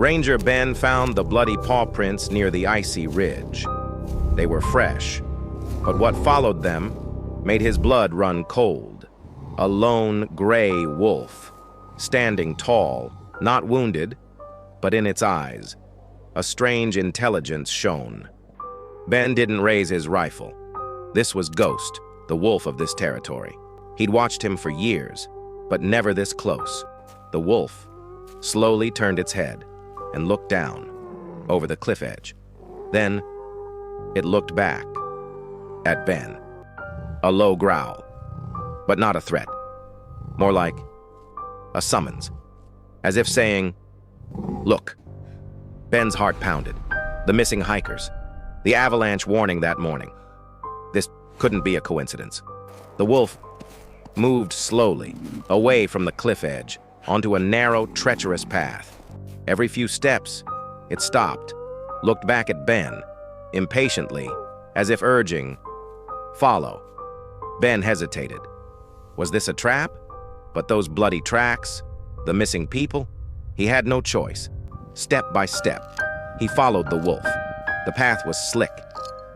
Ranger Ben found the bloody paw prints near the icy ridge. They were fresh, but what followed them made his blood run cold. A lone gray wolf, standing tall, not wounded, but in its eyes, a strange intelligence shone. Ben didn't raise his rifle. This was Ghost, the wolf of this territory. He'd watched him for years, but never this close. The wolf slowly turned its head and looked down over the cliff edge. Then it looked back at Ben. A low growl, but not a threat. More like a summons, as if saying, "Look." Ben's heart pounded. The missing hikers. The avalanche warning that morning. This couldn't be a coincidence. The wolf moved slowly, away from the cliff edge, onto a narrow, treacherous path. Every few steps, it stopped, looked back at Ben, impatiently, as if urging, "Follow." Ben hesitated. Was this a trap? But those bloody tracks, the missing people? He had no choice. Step by step, he followed the wolf. The path was slick,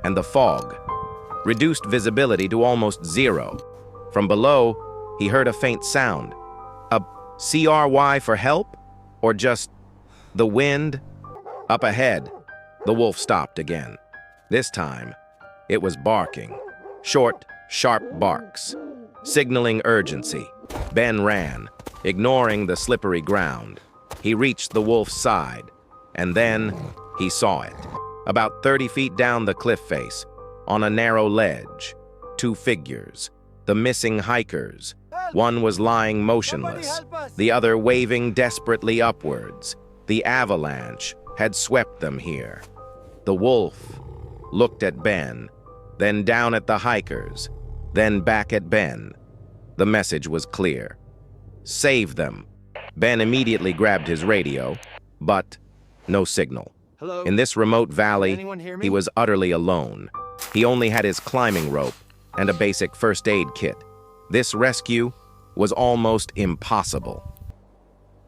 and the fog reduced visibility to almost zero. From below, he heard a faint sound. A CRY for help? Or just the wind? Up ahead, the wolf stopped again. This time, it was barking. Short, sharp barks, signaling urgency. Ben ran, ignoring the slippery ground. He reached the wolf's side, and then he saw it. About 30 feet down the cliff face, on a narrow ledge, two figures, the missing hikers. One was lying motionless, the other waving desperately upwards. The avalanche had swept them here. The wolf looked at Ben, then down at the hikers, then back at Ben. The message was clear. Save them. Ben immediately grabbed his radio, but no signal. Hello? In this remote valley, Anyone hear me? he was utterly alone. He only had his climbing rope and a basic first aid kit. This rescue was almost impossible.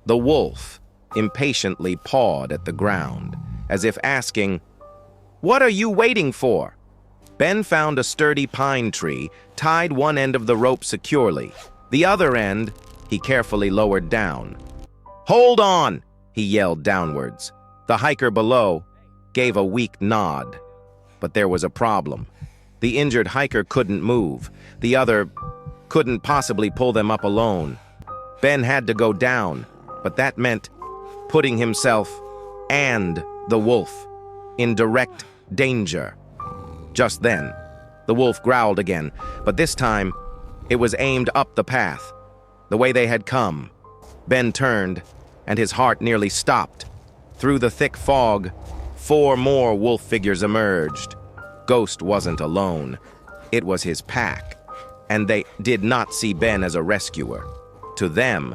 The wolf impatiently pawed at the ground, as if asking, "What are you waiting for?" Ben found a sturdy pine tree, tied one end of the rope securely. The other end he carefully lowered down. "Hold on!" he yelled downwards. The hiker below gave a weak nod. But there was a problem. The injured hiker couldn't move. The other couldn't possibly pull them up alone. Ben had to go down, but that meant putting himself and the wolf in direct danger. Just then, the wolf growled again, but this time, it was aimed up the path, the way they had come. Ben turned, and his heart nearly stopped. Through the thick fog, 4 more wolf figures emerged. Ghost wasn't alone. It was his pack, and they did not see Ben as a rescuer. To them,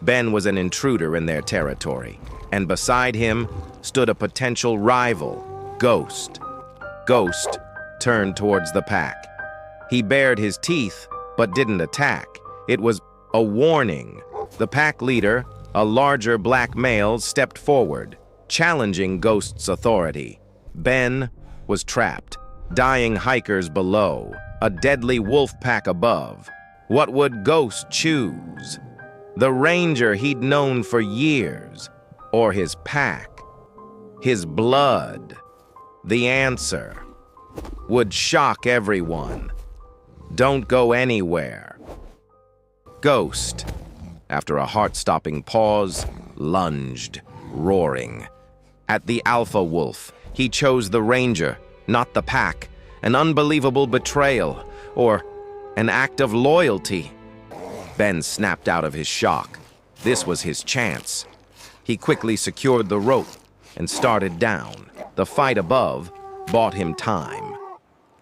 Ben was an intruder in their territory, and beside him stood a potential rival, Ghost. Ghost turned towards the pack. He bared his teeth, but didn't attack. It was a warning. The pack leader, a larger black male, stepped forward, challenging Ghost's authority. Ben was trapped. Dying hikers below, a deadly wolf pack above. What would Ghost choose? The ranger he'd known for years, or his pack? His blood? The answer would shock everyone. Don't go anywhere. Ghost, after a heart-stopping pause, lunged, roaring. At the alpha wolf, he chose the ranger, not the pack. An unbelievable betrayal, or an act of loyalty. Ben snapped out of his shock. This was his chance. He quickly secured the rope and started down. The fight above bought him time.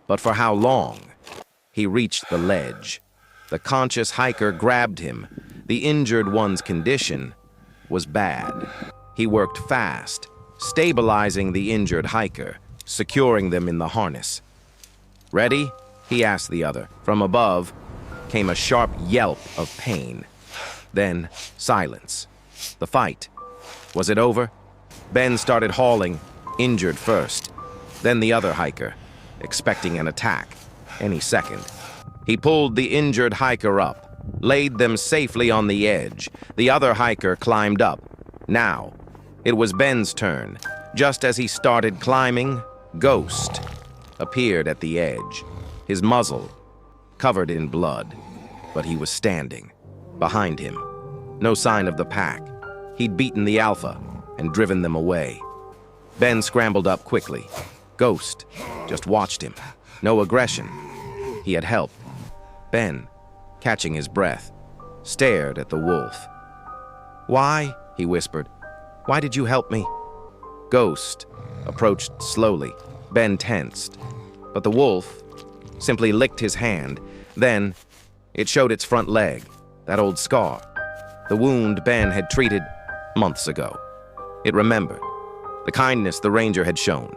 But for how long? He reached the ledge. The conscious hiker grabbed him. The injured one's condition was bad. He worked fast, stabilizing the injured hiker, securing them in the harness. "Ready?" he asked the other. From above came a sharp yelp of pain. Then silence. The fight. Was it over? Ben started hauling, injured first, then the other hiker, expecting an attack any second. He pulled the injured hiker up, laid them safely on the edge. The other hiker climbed up. Now, it was Ben's turn. Just as he started climbing, Ghost appeared at the edge, his muzzle covered in blood, but he was standing. Behind him, no sign of the pack. He'd beaten the Alpha and driven them away. Ben scrambled up quickly. Ghost just watched him. No aggression. He had helped. Ben, catching his breath, stared at the wolf. "Why?" he whispered. "Why did you help me?" Ghost approached slowly. Ben tensed. But the wolf simply licked his hand. Then it showed its front leg, that old scar, the wound Ben had treated months ago. It remembered the kindness the ranger had shown,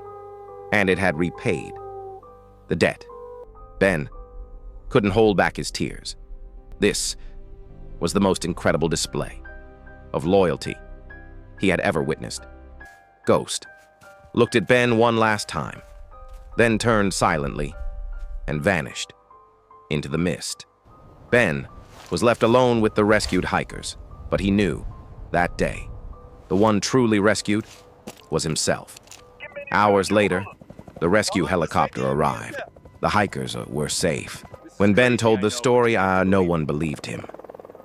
and it had repaid the debt. Ben couldn't hold back his tears. This was the most incredible display of loyalty he had ever witnessed. Ghost looked at Ben one last time, then turned silently and vanished into the mist. Ben was left alone with the rescued hikers, but he knew that day the one truly rescued was himself. Hours later, the rescue helicopter arrived. The hikers were safe. When Ben told the story, no one believed him.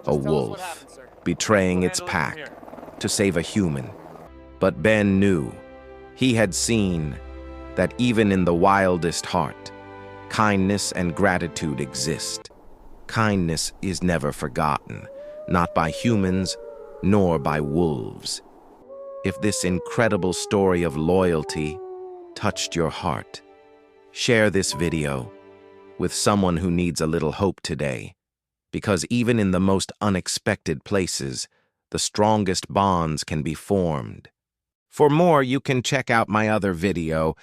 A wolf betraying its pack to save a human. But Ben knew. He had seen that even in the wildest heart, kindness and gratitude exist. Kindness is never forgotten, not by humans, nor by wolves. If this incredible story of loyalty touched your heart, share this video with someone who needs a little hope today, because even in the most unexpected places, the strongest bonds can be formed. For more, you can check out my other video.